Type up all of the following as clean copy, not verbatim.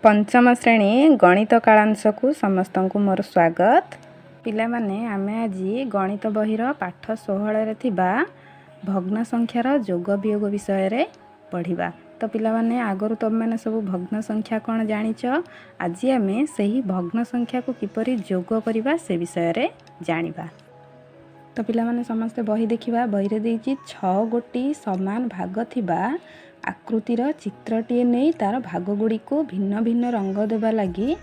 पंचम श्रेणी गणित कालांश को समस्त को मोर स्वागत। पिला माने आमे आज गणित बहिर पाठ 16 रे थिबा भग्न संख्यार जोग वियोग विषय रे पढ़िबा। तो पिला माने आगरु तुम माने सब भग्न संख्या कौन जानिच, आज आमे सही भग्न संख्या को किपरि जोग करिबा से विषय रे जानिबा। तो पिला माने समस्त बही देखिबा। बही रे देइछि 6 गोटी समान भाग थिबा आकृतिर चित्रटीए नहीं तार भाग गुड़ी को भिन्न भिन्न रंग देवा लगी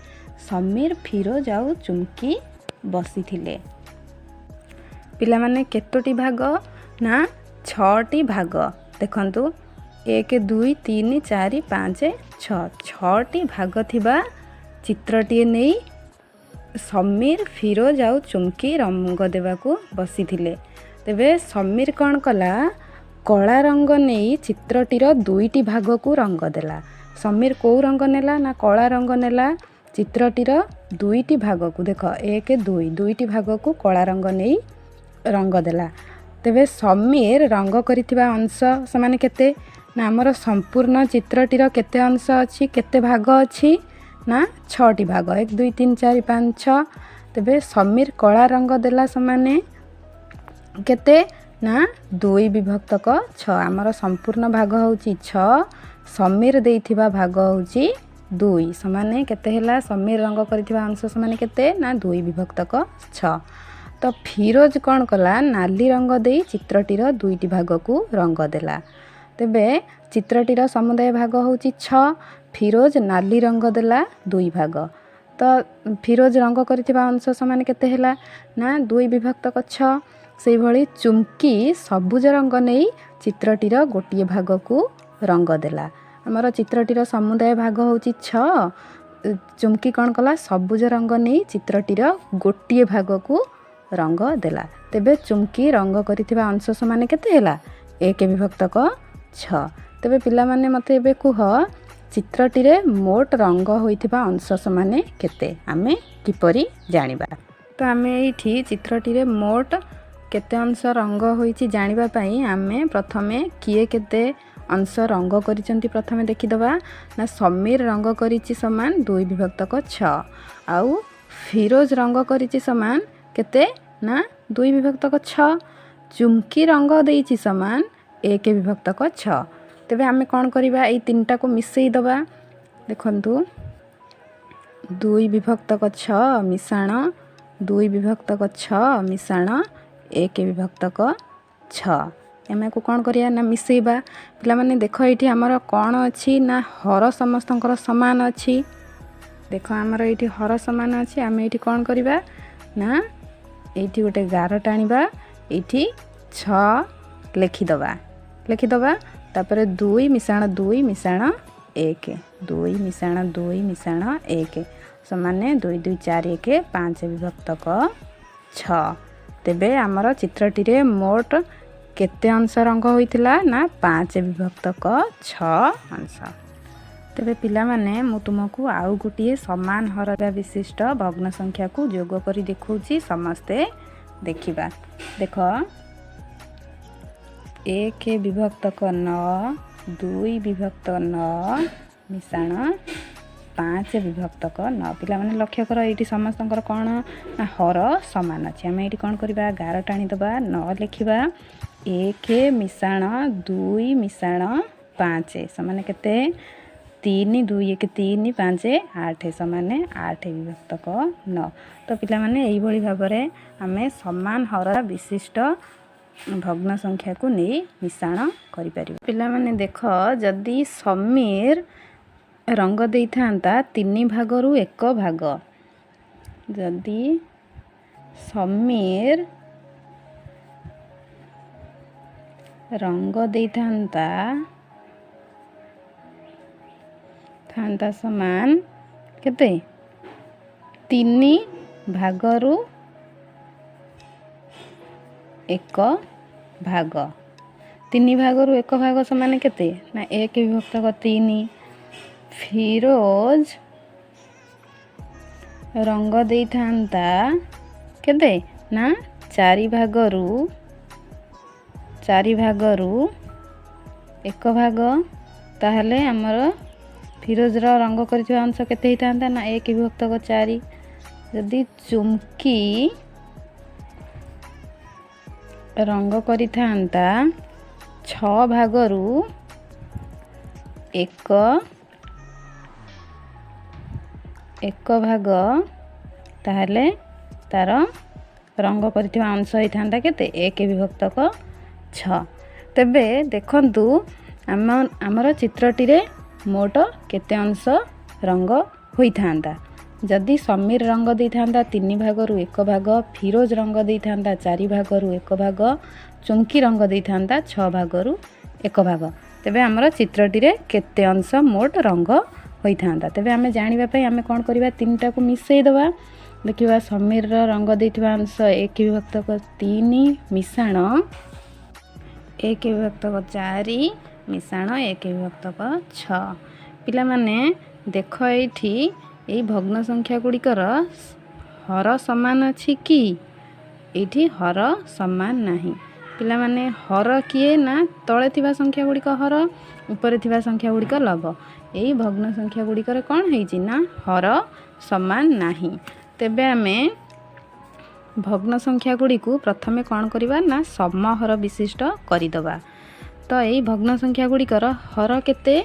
समीर फिरोज आउ चुमकी बसी थिले। पिला माने केतोटी भाग ना 6टी भाग देखंतु 1 2 3 4 5 6 6टी भाग थिबा चित्रटीए नहीं समीर फिरोज आउ चुमकी रंग देवा को बसी थिले। तेबे समीर कौन कला कला रंग नहीं चित्रटीर 2टी भाग को रंग देला। समीर को रंग नेला ना कला रंग नेला चित्रटीर 2टी भाग को देख 1 2 2टी भाग को कला रंग नहीं रंग देला। तेबे समीर रंग करिथिबा अंश समान केते ना हमर संपूर्ण चित्रटीर केते अंश अछि केते भाग अछि ना 6टी भाग 1 2 3 4 5 6। तेबे समीर कला रंग देला समान केते ना 2 विभक्तक 6 आमर संपूर्ण भाग होची 6 समीर देइथिबा भाग होची 2 समान केते हैला समीर रंग करिथिबा अंश समान केते ना 2 विभक्तक 6। तो फिरोज कौन कला नाली रंग देई चित्रटीर 2टी भाग को रंग देला। तेबे चित्रटीर समुदाय भाग होची 6 फिरोज नाली रंग देला 2 भाग। तो फिरोज रंग करिथिबा अंश समान केते हैला ना 2 विभक्तक 6। से भली चुमकी सबुज रंग नहीं चित्रटीर गोटे भाग को रंग देला। आमर चित्रटीर समुदाय भाग होची 6 चुमकी कौन कला सबुज रंग नहीं चित्रटीर गोटे भाग को रंग देला। तेबे चुमकी रंग करिथिबा अंश समान केते हैला 1 विभक्तक 6। तेबे पिला माने मते एबे कुह चित्रटीरे मोट रंग होइथिबा अंश समान केते आमे किपरि जानिबा। तो आमे एठी चित्रटीरे मोट केते अंश रंग होईची जानिबा पई आमे प्रथमे किए केते अंश रंग करिसंती प्रथमे देखिदबा ना समीर रंग करिची समान 2 विभक्तक 6 आउ फिरोज रंग करिची समान केते ना 2 विभक्तक 6 चुमकी रंग देइची समान 1 विभक्तक 6। तेबे आमे कोन करिबा एई तीनटा को मिसेई दबा। देखंतु 2 विभक्तक 6 मिसाण 2 विभक्तक 6 मिसाण 1 विभक्तक 6 एम को कौन करिया ना मिसेबा। पिला माने देख ये आमर कौन अच्छी ना हर समस्तंकर समान अच्छी। देख आमर ये हर समान अच्छी आम ये कौन करवा ना ये गोटे गार टाणवा ये 6 लिखिदबा तापर 2 मिसाण 2 मिसाण 1 2 मिसाण 2 मिसाण 1 समान 2 2 4 1 5 विभक्तक 6। तेबे आमर चित्रटीरे मोट केते अंश रंग होइतिला ना 5 विभक्तक 6 अंश। तेबे पिला माने मु तुमको आउ गोटे समान हरदा विशिष्ट भग्न संख्या को जोग करी देखौची समस्ते देखिबा। देख 1 विभक्तक 9 2 विभक्तक 9 मिसाण 5 विभक्तक 9। पिला माने लक्ष्य कर ये समस्त कौन ना हर समान अच्छे आम ये कौन करवा गार टाणी दबा 9 लिखा 1 मिसाण 2 मिसाण 5 समान केते 3 2 1 3 5 8 समान 8 विभक्तक 9। तो पिला माने एई भली भाबरे आमे समान हर विशिष्ट भग्न संख्या को नहीं मिसाण करि परिबा। पिला माने देख जदि समीर रंग दे था 3 भागरू 1 भाग जदि समीर रंग दे था समान केते 3 भागरू 1 भाग 3 भागरू 1 भाग समान केते ना 1 विभक्तक 3। फिरोज रंग दे था केते ना 4 भागरू 1 भाग ताहले हमर ଫିରୋଜର ରଙ୍ଗ କରିଥିବା ଅଂଶ କେତେ ହେଇଥାନ୍ତା ନା 1 ବିଭକ୍ତକ 4। ଯଦି ଚୁମ୍କି ରଙ୍ଗ କରିଥାନ୍ତା 6 ଭାଗରୁ 1 ଭାଗ, ତାହେଲେ ତାର ରଙ୍ଗ କରିଥିବା ଅଂଶ ହେଇଥାନ୍ତା କେତେ 1 ବିଭକ୍ତକ 6। ତେବେ ଦେଖନ୍ତୁ ଆମର ଚିତ୍ରଟିରେ ମୋଟ କେତେ ଅଂଶ ରଙ୍ଗ ହୋଇଥାନ୍ତା। ଯଦି ସମୀର ରଙ୍ଗ ଦେଇଥାନ୍ତା 3 ଭାଗରୁ 1 ଭାଗ, ଫିରୋଜ ରଙ୍ଗ ଦେଇଥାନ୍ତା 4 ଭାଗରୁ 1 ଭାଗ, ଚୁମ୍କି ରଙ୍ଗ ଦେଇଥାନ୍ତା 6 ଭାଗରୁ 1 ଭାଗ, ତେବେ ଆମର ଚିତ୍ରଟିରେ କେତେ ଅଂଶ ମୋଟ ରଙ୍ଗ ହୋଇଥାନ୍ତା। ତେବେ ଆମେ ଜାଣିବା ପାଇଁ ଆମେ କ'ଣ କରିବା, 3ଟାକୁ ମିଶାଇ ଦେବା। ଦେଖିବା ସମୀରର ରଙ୍ଗ ଦେଇଥିବା ଅଂଶ 1 ବିଭକ୍ତକ 3 ମିଶାଣ 1 ବିଭକ୍ତକ 4 ମିଶାଣ 1 ବିଭକ୍ତକ 6। ପିଲାମାନେ ଦେଖ ଏଇଠି ଏଇ ଭଗ୍ନ ସଂଖ୍ୟା ଗୁଡ଼ିକର ହର ସମାନ ଅଛି କି? ଏଇଠି ହର ସମାନ ନାହିଁ। ପିଲାମାନେ ହର କିଏ ନା ତଳେ ଥିବା ସଂଖ୍ୟା ଗୁଡ଼ିକ ହର, ଉପରେ ଥିବା ସଂଖ୍ୟା ଗୁଡ଼ିକ ଲବ। ଏଇ ଭଗ୍ନ ସଂଖ୍ୟା ଗୁଡ଼ିକରେ କ'ଣ ହେଇଛି ନା ହର ସମାନ ନାହିଁ। ତେବେ ଆମେ ଭଗ୍ନ ସଂଖ୍ୟା ଗୁଡ଼ିକୁ ପ୍ରଥମେ କ'ଣ କରିବା ନା ସମହର ବିଶିଷ୍ଟ କରିଦେବା। ତ ଏଇ ଭଗ୍ନ ସଂଖ୍ୟା ଗୁଡ଼ିକର ହର କେତେ?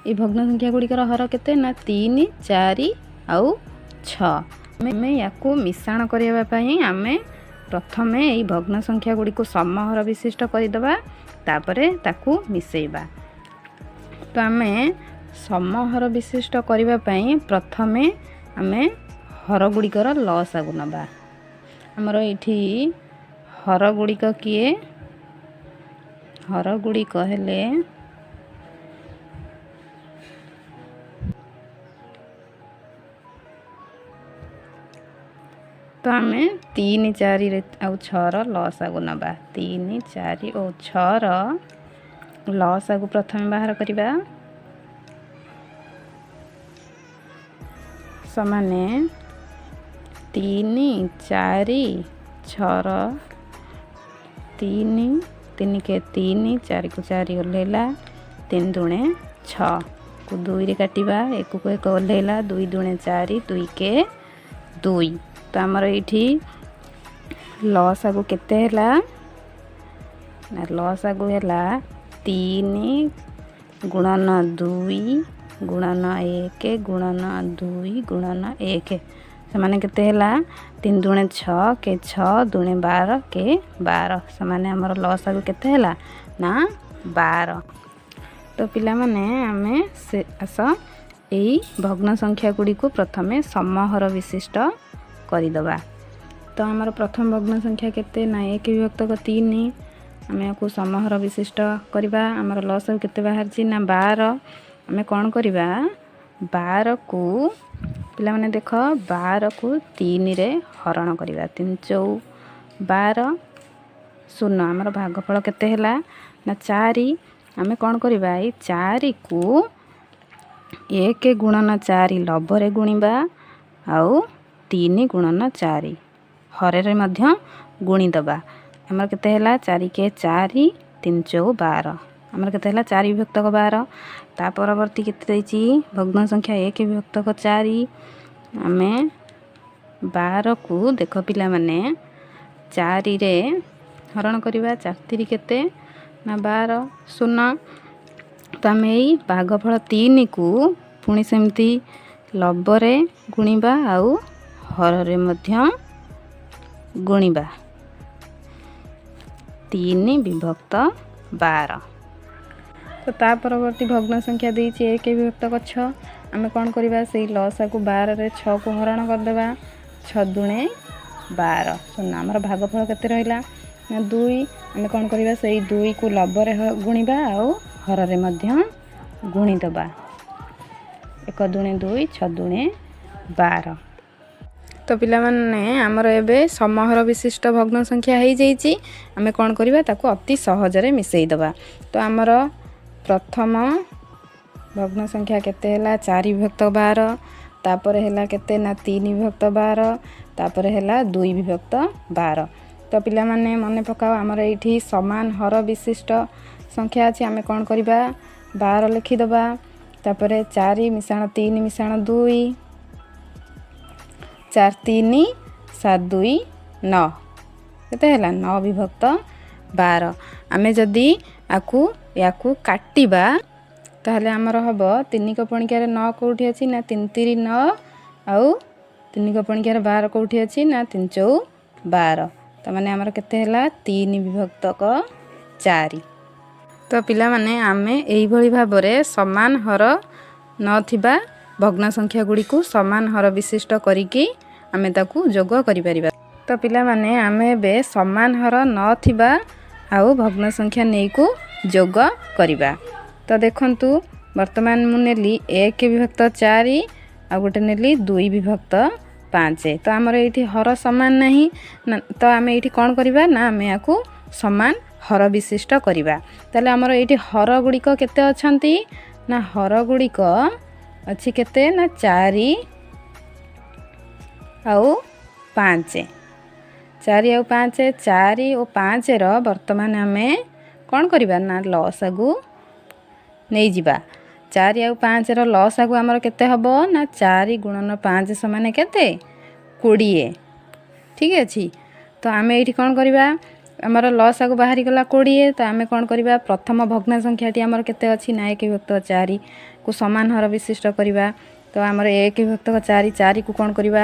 ଏଇ ଭଗ୍ନ ସଂଖ୍ୟା ଗୁଡ଼ିକର ହର କେତେ ନା 3, 4 ଆଉ 6। ଆମେ ୟାକୁ ମିଶାଣ କରିବା ପାଇଁ ଆମେ ପ୍ରଥମେ ଏଇ ଭଗ୍ନ ସଂଖ୍ୟା ଗୁଡ଼ିକୁ ସମହର ବିଶିଷ୍ଟ କରିଦେବା, ତାପରେ ତାକୁ ମିଶାଇବା। ତ ଆମେ ସମହର ବିଶିଷ୍ଟ କରିବା ପାଇଁ ପ୍ରଥମେ ଆମେ ହର ଗୁଡ଼ିକର ଲସାଗୁ ନେବା। ଆମର ଏଇଠି ହର ଗୁଡ଼ିକ କିଏ? ହର ଗୁଡ଼ିକ ହେଲେ ତ ଆମେ 3, 4 ଆଉ 6ର ଲସାଗୁ ନେବା। 3, 4 ଓ 6ର ଲସାଗୁ ପ୍ରଥମେ ବାହାର କରିବା। ସମାନେ 3, 4, 6ର 3, 3 କେ 3, 4 କୁ 4 ଓହ୍ଲେଇଲା, 3 ଦୁଣେ 6 କୁ 2ରେ କାଟିବା, 1 କୁ 1 ଓହ୍ଲେଇଲା, 2 ଦୁଣେ 4, 2 କେ 2। ତ ଆମର ଏଇଠି ଲସାଗୁ କେତେ ହେଲା ନା ଲସାଗୁ ହେଲା 3 ଗୁଣନ 2 ଗୁଣନ 1 ଗୁଣନ 2 ଗୁଣନ 1। ସେମାନେ କେତେ ହେଲା 3 ଦୁଣେ 6 କେ 6 ଦୁଣେ 12 କେ 12। ସେମାନେ ଆମର ଲସାଗୁ କେତେ ହେଲା ନା 12। ତ ପିଲାମାନେ ଆମେ ଏଇ ଭଗ୍ନ ସଂଖ୍ୟା ଗୁଡ଼ିକୁ ପ୍ରଥମେ ସମହର ବିଶିଷ୍ଟ କରିଦେବା। ତ ଆମର ପ୍ରଥମ ଭଗ୍ନ ସଂଖ୍ୟା କେତେ ନା 1 ବିଭକ୍ତକ 3। ଆମେ ୟାକୁ ସମହର ବିଶିଷ୍ଟ କରିବା। ଆମର ଲସାଗୁ କେତେ ବାହାରିଛି ନା 12। ଆମେ କ'ଣ କରିବା 12କୁ ପିଲାମାନେ ଦେଖ 12କୁ 3ରେ ହରଣ କରିବା। 3 ଚଉ 12 ଶୂନ। ଆମର ଭାଗଫଳ କେତେ ହେଲା ନା 4। ଆମେ କ'ଣ କରିବା ଏଇ 4କୁ 1 ଗୁଣନ 4 ଲବରେ ଗୁଣିବା, ଆଉ 3 ଗୁଣନ 4 ହରରେ ମଧ୍ୟ ଗୁଣିଦେବା। ଆମର କେତେ ହେଲା 4 କେ 4 3 ଚଉ 12। ଆମର କେତେ ହେଲା 4 ବିଭକ୍ତକ 12। ତା ପରବର୍ତ୍ତୀ କେତେ ଦେଇଛି ଭଗ୍ନ ସଂଖ୍ୟା 1 ବିଭକ୍ତକ 4। ଆମେ 12କୁ ଦେଖ ପିଲାମାନେ 4ରେ ହରଣ କରିବା। 4 କେତେ ନା 12 ଶୂନ। ତ ଆମେ ଏଇ ଭାଗଫଳ 3କୁ ପୁଣି ସେମିତି ଲବରେ ଗୁଣିବା, ଆଉ ହରରେ ମଧ୍ୟ ଗୁଣିବା। 3 ବିଭକ୍ତ 12। ତ ତା ପରବର୍ତ୍ତୀ ଭଗ୍ନ ସଂଖ୍ୟା ଦେଇଛି 1 ବିଭକ୍ତକ 6। ଆମେ କ'ଣ କରିବା ସେଇ ଲସାକୁ 12ରେ 6କୁ ହରଣ କରିଦେବା। 6 ଦୁଣେ 12 ଶୂନ। ଆମର ଭାଗଫଳ କେତେ ରହିଲା ନା 2। ଆମେ କ'ଣ କରିବା ସେଇ 2କୁ ଲବରେ ଗୁଣିବା, ଆଉ ହରରେ ମଧ୍ୟ ଗୁଣିଦେବା। 1 ଦୁଣେ 2 6 ଦୁଣେ 12। ତ ପିଲାମାନେ ଆମର ଏବେ ସମହର ବିଶିଷ୍ଟ ଭଗ୍ନ ସଂଖ୍ୟା ହେଇଯାଇଛି। ଆମେ କ'ଣ କରିବା ତାକୁ ଅତି ସହଜରେ ମିଶାଇ ଦେବା। ତ ଆମର ପ୍ରଥମ ଭଗ୍ନ ସଂଖ୍ୟା କେତେ ହେଲା 4 ବିଭକ୍ତ 12। ତାପରେ ହେଲା କେତେ ନା 3 ବିଭକ୍ତ 12। ତାପରେ ହେଲା 2 ବିଭକ୍ତ 12। ତ ପିଲାମାନେ ମନେ ପକାଅ ଆମର ଏଇଠି ସମାନ ହର ବିଶିଷ୍ଟ ସଂଖ୍ୟା ଅଛି। ଆମେ କ'ଣ କରିବା 12 ଲେଖିଦେବା, तापर 4 मिसाण 3 मिसाण 2 4 3 7 2 9 केते हैला 9 विभक्त 12। आमे जदि याकू काटिबा ताहले हमर हबो 3 को पणिकार 9 कोठी अछि ना 3 3 9 आउ 3 को पणिकार 12 कोठी अछि ना 3 4 12 त माने हमर केते हैला 3 विभक्त 4। तो पिला माने आमे एई भली भाबरे समान हर नथिबा भग्न संख्या गुडी को समान हर विशिष्ट करिकि आमे ताकू जोग करि परिबा। तो पिला माने आमे बे समान हर नथिबा आउ भग्न संख्या नै को जोग करिबा। तो देखंतु वर्तमान मु नेली 1 विभक्त 4 आ गोटे नेली 2 विभक्त 5। तो हमर एठी हर समान नहीं तो आमे एठी कोन करिबा ना आमे याकू समान हर विशिष्ट करिबा। ताले हमर एठी हर गुडी को केते अछंती ना हर गुडी को अछि केते ना 4 आउ 5 4 आउ 5 4 और 5 रो वर्तमान आमे कोन करिबा ना लॉस आगु नै जिबा। 4 आउ 5 रो लॉस आगु हमर केते हबो ना 4 गुणन 5 समान केते 20। ठीक अछि। तो आमे एठी कोन करिबा हमर लॉस आगु बाहरी गला 20 तो आमे कोन करिबा प्रथम भग्न संख्याटी हमर केते अछि ना 1 विभक्त 4 को समान हर विशिष्ट करिबा। तो हमर 1 विभक्त 4 4 को कोन करिबा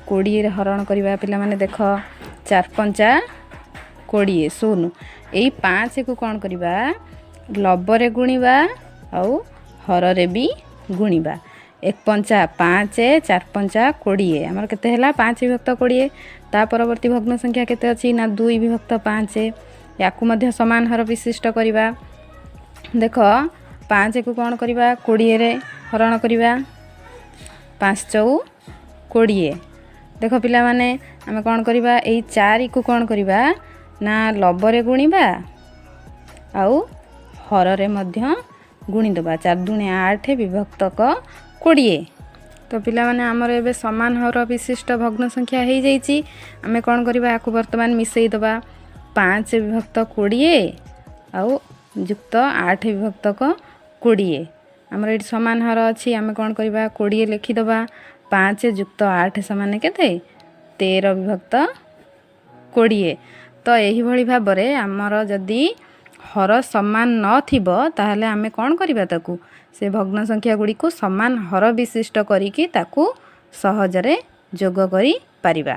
20 रे हरण करिबा। पिला माने देख 4 5 20 सुन एई 5 को कोन करिबा लबरे गुणीबा आउ हर रे भी गुणीबा। 1 5 5 4 5 20 हमर केते हैला 5 विभक्त 20। ता परवर्ती भग्न संख्या केते अछि ना 2 विभक्त 5 याकू मध्य समान हर विशिष्ट करिबा। देख 5 को कोन करिबा 20 रे हरण करिबा 5 4 20। देख पिला माने हमें कोन करिबा एई 4 को कोन करिबा ना लबरे गुणीबा आउ हर रे मध्य गुणी दबा 4 दुने 8 विभक्त 20। तो पिला माने हमर एबे समान हर विशिष्ट भग्न संख्या हे जाईची। हमें कोन करिबा याकू वर्तमान मिसई दबा 5 विभक्त 20 आउ युक्त 8 विभक्त 20। हमर एठी समान हर अछि हमें कोन करिबा 20 लिखि दबा 5 युक्त 8 समान केते 13 विभक्त 20। तो एही भली भाबरे हमर जदी हर समान न थिबो ताहले आमे कोन करिबा ताकू से भग्न संख्या गुडी को समान हर विशिष्ट करिकि ताकू सहजरे जोग करि परिबा।